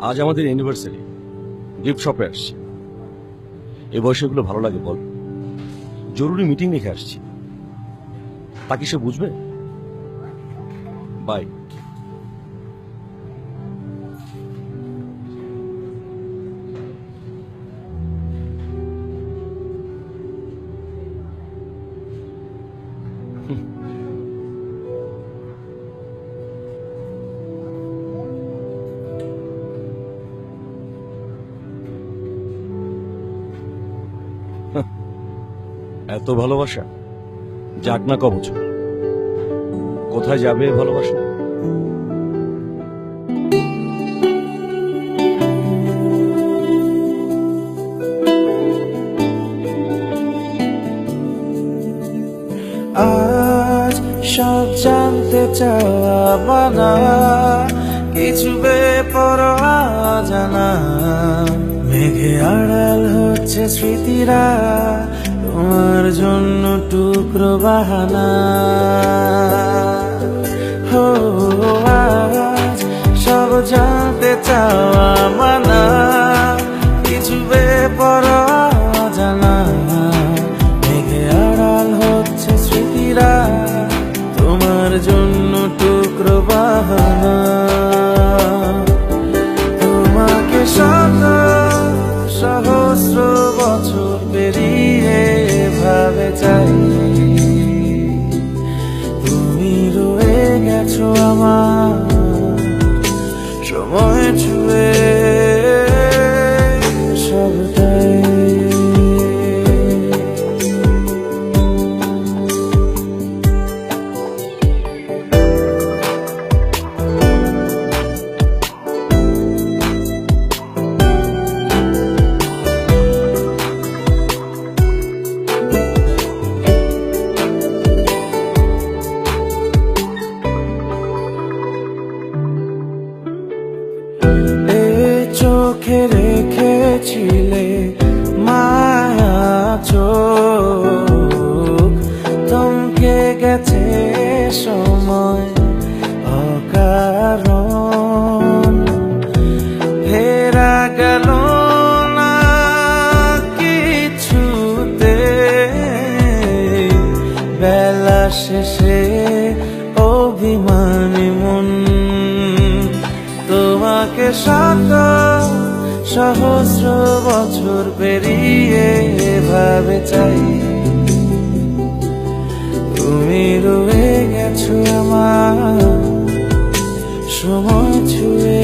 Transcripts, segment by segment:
আজ আমাদের university gift শপে আসছি। এই বয়সে এগুলো ভালো লাগে বল? জরুরি মিটিং রেখে আসছি, তা কি সে বুঝবে? বাই। এত ভালোবাসা যাক না কবছর, কোথায় যাবে ভালোবাসা? আজ সব জানতে চাওয়া মানা, কিছু বেপরোয়া জানা, মেঘে আড়াল হচ্ছে স্মৃতিরা, তোমার জন্য টুকরো বাহানা। হো আজ সব জানতে চাওয়া মানা, কিছু বেপরোয়া জানা, মেঘে আড়াল হচ্ছে স্মৃতিরা, তোমার জন্য টুকরো বাহানা। তোমাকে শত সহস্র বছর পেরিয়ে ভাবে চাই, তুমি রয়ে গেছো আমার সময় ছুঁয়ে সবটাই। চোখে রেখেছিলে মায়া চোখ, থমকে গেছে সময় অকারণ, ফেরা গেল না কিছুতে, বেলা শেষে অভিমানী মন, তোমাকে শত সহস্র বছর পেরিয়ে ভাবে চাই, তুমি রয়ে গেছো আমার সময় ছুঁয়ে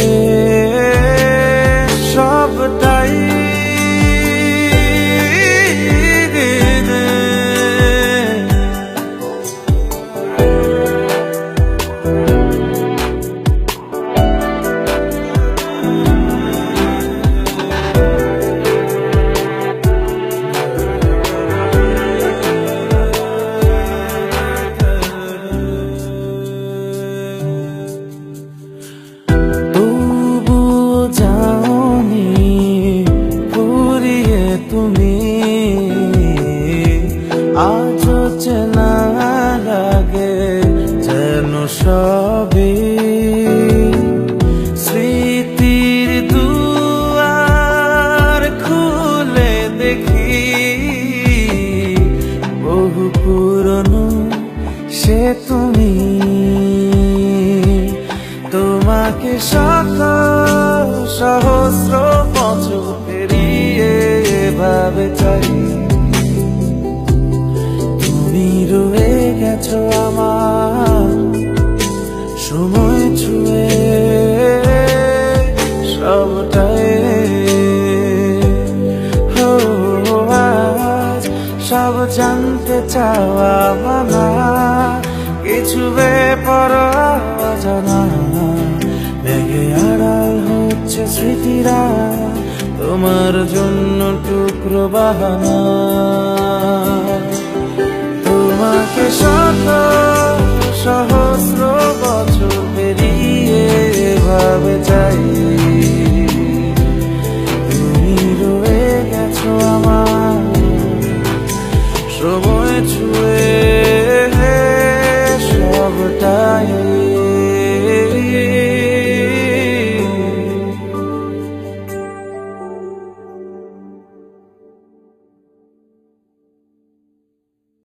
সবটাই। তুমি আজও চেনা লাগে যেন সবই, স্মৃতির দুয়ার খুলে দেখি, বহু পুরনো সে তুমি, তোমাকে শত সহস্র বছর পেরিয়ে ভাবে চাই, তুমি রয়ে গেছো আমার সময় ছুঁয়ে সবটাই। হো আজ সব জানতে চাওয়া মানা, কিছু বেপরোয়া জানা, মেঘে আড়াল হচ্ছে স্মৃতিরা, তোমার জন্য টুকরো বাহানা। তোমাকে শত সহস্র বছর পেরিয়ে ভাবে চাই,